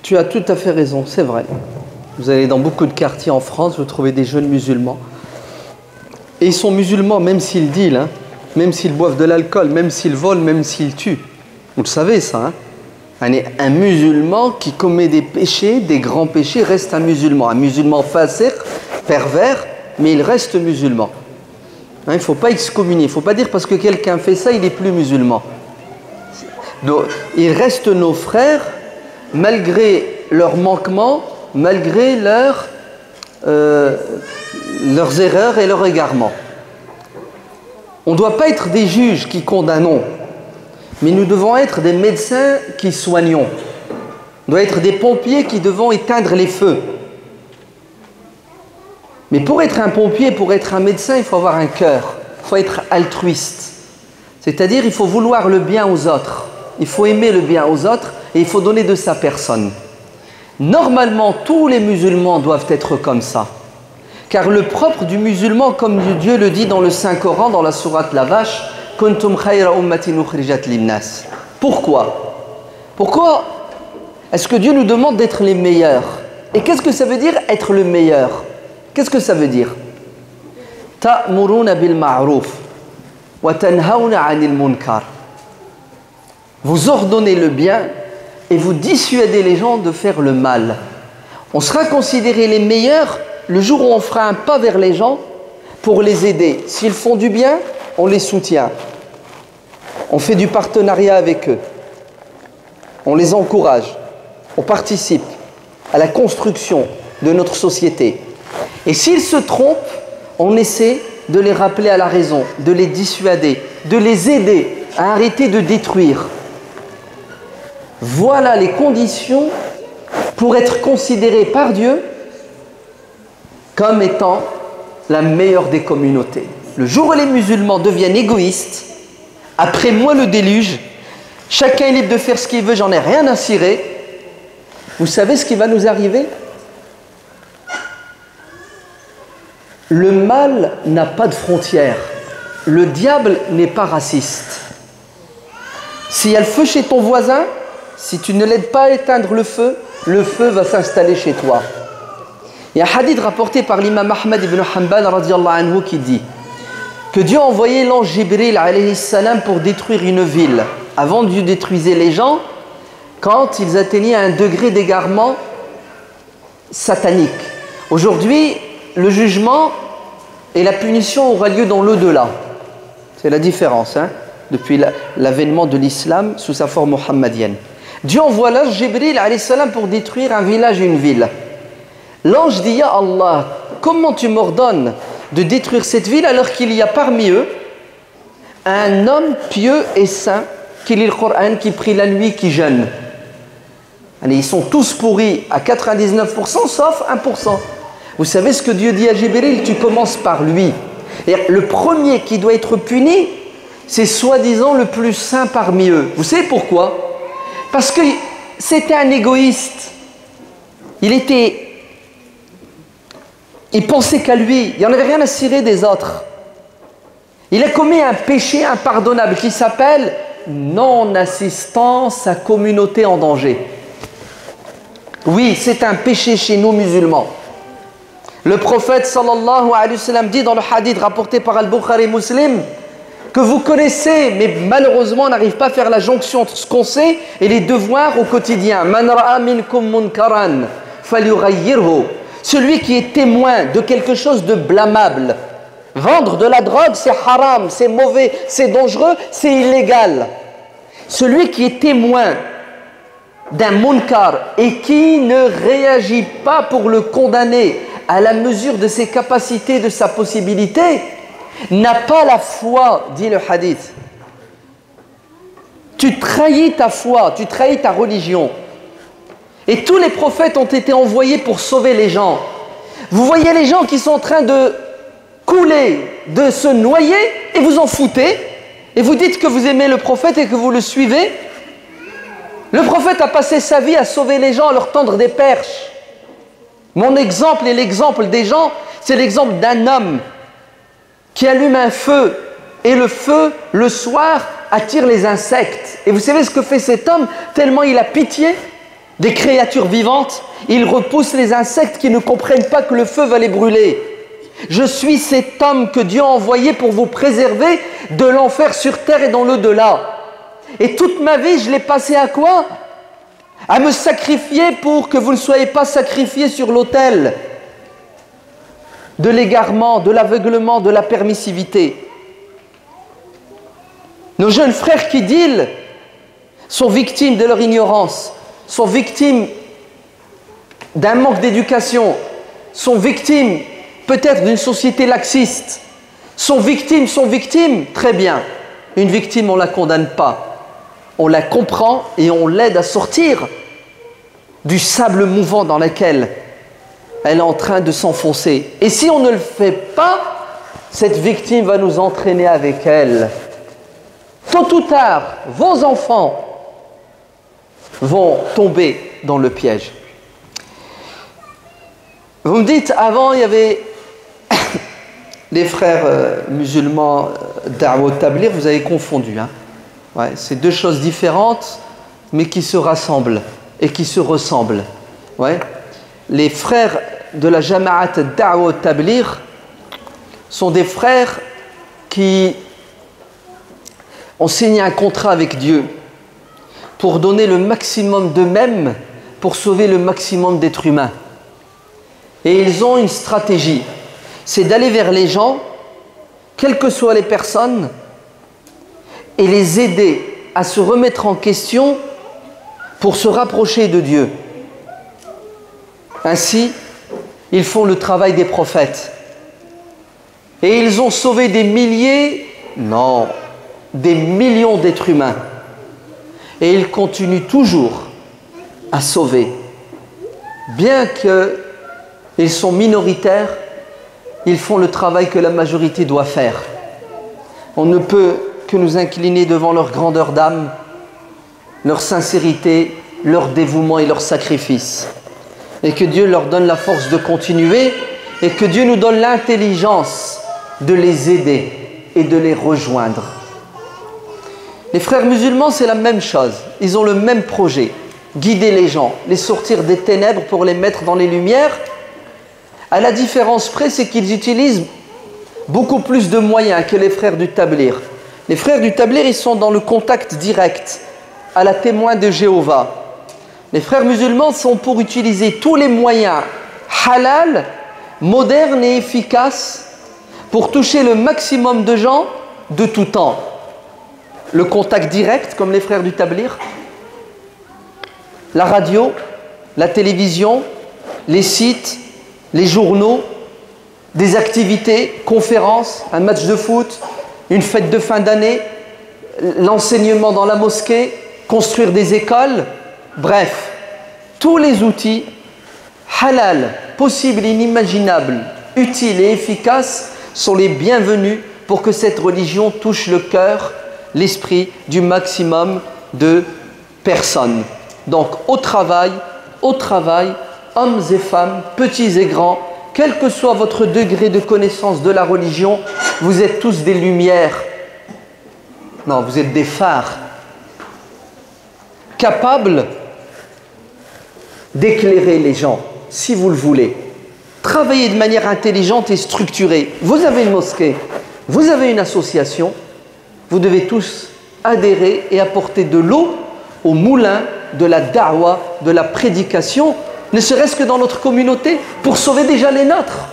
Tu as tout à fait raison, c'est vrai. Vous allez dans beaucoup de quartiers en France, vous trouvez des jeunes musulmans. Et ils sont musulmans même s'ils dealent, hein, même s'ils boivent de l'alcool, même s'ils volent, même s'ils tuent. Vous le savez ça, hein? Un musulman qui commet des péchés, des grands péchés, reste un musulman. Un musulman fasiq, pervers, mais il reste musulman. Hein, il ne faut pas excommunier, il ne faut pas dire parce que quelqu'un fait ça, il n'est plus musulman. Donc, ils restent nos frères malgré leurs manquements, malgré leurs erreurs et leurs égarements. On ne doit pas être des juges qui condamnons, mais nous devons être des médecins qui soignons. On doit être des pompiers qui devons éteindre les feux. Mais pour être un pompier, pour être un médecin, il faut avoir un cœur, il faut être altruiste. C'est-à-dire, il faut vouloir le bien aux autres, il faut aimer le bien aux autres et il faut donner de sa personne. Normalement, tous les musulmans doivent être comme ça. Car le propre du musulman, comme Dieu le dit dans le Saint-Coran, dans la sourate La Vache, « Kuntum khayra ummatin ukhrijat linnas » Pourquoi? Pourquoi est-ce que Dieu nous demande d'être les meilleurs? Et qu'est-ce que ça veut dire être le meilleur? Qu'est-ce que ça veut dire? « Ta'muruna bil ma'ruf wa tanhauna 'anil munkar » Vous ordonnez le bien et vous dissuadez les gens de faire le mal. On sera considérés les meilleurs le jour où on fera un pas vers les gens pour les aider. S'ils font du bien, on les soutient. On fait du partenariat avec eux. On les encourage. On participe à la construction de notre société. Et s'ils se trompent, on essaie de les rappeler à la raison, de les dissuader, de les aider à arrêter de détruire. Voilà les conditions pour être considéré par Dieu comme étant la meilleure des communautés. Le jour où les musulmans deviennent égoïstes, après moi le déluge, chacun est libre de faire ce qu'il veut, j'en ai rien à cirer, vous savez ce qui va nous arriver? Le mal n'a pas de frontières. Le diable n'est pas raciste. S'il y a le feu chez ton voisin, si tu ne l'aides pas à éteindre le feu va s'installer chez toi. Il y a un hadith rapporté par l'imam Ahmad ibn Hanbal radiyallahu anhu qui dit que Dieu a envoyé l'ange Jibril alayhi salam pour détruire une ville. Avant, Dieu détruisait les gens quand ils atteignaient un degré d'égarement satanique. Aujourd'hui, le jugement et la punition aura lieu dans l'au-delà. C'est la différence, hein, depuis l'avènement de l'islam sous sa forme mohammedienne. Dieu envoie l'ange Jibril alayhi salam pour détruire un village et une ville. L'ange dit « Ya Allah, comment tu m'ordonnes de détruire cette ville alors qu'il y a parmi eux un homme pieux et saint qui lit le Coran, qui prie la nuit, qui jeûne. » Allez, ils sont tous pourris à 99% sauf 1%. Vous savez ce que Dieu dit à Jibril? Tu commences par lui. Et le premier qui doit être puni, c'est soi-disant le plus saint parmi eux. Vous savez pourquoi? Parce que c'était un égoïste. Il pensait qu'à lui. Il n'en avait rien à cirer des autres. Il a commis un péché impardonnable qui s'appelle non-assistance à communauté en danger. Oui, c'est un péché chez nous musulmans. Le prophète sallallahu alayhi wa sallam dit dans le hadith rapporté par Al-Bukhari Muslim que vous connaissez, mais malheureusement on n'arrive pas à faire la jonction entre ce qu'on sait et les devoirs au quotidien. Man ra'a minkum munkaran falyughayyirhu. Celui qui est témoin de quelque chose de blâmable. Vendre de la drogue, c'est haram, c'est mauvais, c'est dangereux, c'est illégal. Celui qui est témoin d'un munkar et qui ne réagit pas pour le condamner à la mesure de ses capacités, de sa possibilité, n'a pas la foi, dit le hadith. Tu trahis ta foi, tu trahis ta religion. Et tous les prophètes ont été envoyés pour sauver les gens. Vous voyez les gens qui sont en train de couler, de se noyer, et vous en foutez, et vous dites que vous aimez le prophète et que vous le suivez. Le prophète a passé sa vie à sauver les gens, à leur tendre des perches. Mon exemple et l'exemple des gens, c'est l'exemple d'un homme qui allume un feu, et le feu, le soir, attire les insectes. Et vous savez ce que fait cet homme? Tellement il a pitié des créatures vivantes, ils repoussent les insectes qui ne comprennent pas que le feu va les brûler. Je suis cet homme que Dieu a envoyé pour vous préserver de l'enfer sur terre et dans l'au-delà. Et toute ma vie, je l'ai passé à quoi? À me sacrifier pour que vous ne soyez pas sacrifiés sur l'autel de l'égarement, de l'aveuglement, de la permissivité. Nos jeunes frères qui dealent sont victimes de leur ignorance, sont victimes d'un manque d'éducation, sont victimes peut-être d'une société laxiste, sont victimes, très bien. Une victime, on ne la condamne pas. On la comprend et on l'aide à sortir du sable mouvant dans lequel elle est en train de s'enfoncer. Et si on ne le fait pas, cette victime va nous entraîner avec elle. Tôt ou tard, vos enfants vont tomber dans le piège. Vous me dites, avant il y avait les frères musulmans Da'wa Tabligh, vous avez confondu. Hein? Ouais, c'est deux choses différentes, mais qui se rassemblent et qui se ressemblent. Ouais. Les frères de la Jama'at Da'wa Tabligh sont des frères qui ont signé un contrat avec Dieu pour donner le maximum d'eux-mêmes pour sauver le maximum d'êtres humains. Et ils ont une stratégie, c'est d'aller vers les gens, quelles que soient les personnes, et les aider à se remettre en question pour se rapprocher de Dieu. Ainsi, ils font le travail des prophètes. Et ils ont sauvé des milliers, non, des millions d'êtres humains. Et ils continuent toujours à sauver. Bien qu'ils sont minoritaires, ils font le travail que la majorité doit faire. On ne peut que nous incliner devant leur grandeur d'âme, leur sincérité, leur dévouement et leur sacrifice. Et que Dieu leur donne la force de continuer et que Dieu nous donne l'intelligence de les aider et de les rejoindre. Les frères musulmans, c'est la même chose. Ils ont le même projet. Guider les gens, les sortir des ténèbres pour les mettre dans les lumières. À la différence près, c'est qu'ils utilisent beaucoup plus de moyens que les frères du Tabligh. Les frères du Tabligh, ils sont dans le contact direct, à la témoin de Jéhovah. Les frères musulmans sont pour utiliser tous les moyens halal, modernes et efficaces pour toucher le maximum de gens de tout temps. Le contact direct, comme les frères du Tabligh, la radio, la télévision, les sites, les journaux, des activités, conférences, un match de foot, une fête de fin d'année, l'enseignement dans la mosquée, construire des écoles, bref, tous les outils halal, possibles et inimaginables, utiles et efficaces sont les bienvenus pour que cette religion touche le cœur, l'esprit du maximum de personnes. Donc au travail, hommes et femmes, petits et grands, quel que soit votre degré de connaissance de la religion, vous êtes tous des lumières. Non, vous êtes des phares. Capables d'éclairer les gens, si vous le voulez. Travaillez de manière intelligente et structurée. Vous avez une mosquée, vous avez une association, vous devez tous adhérer et apporter de l'eau au moulin de la da'wa, de la prédication, ne serait-ce que dans notre communauté, pour sauver déjà les nôtres.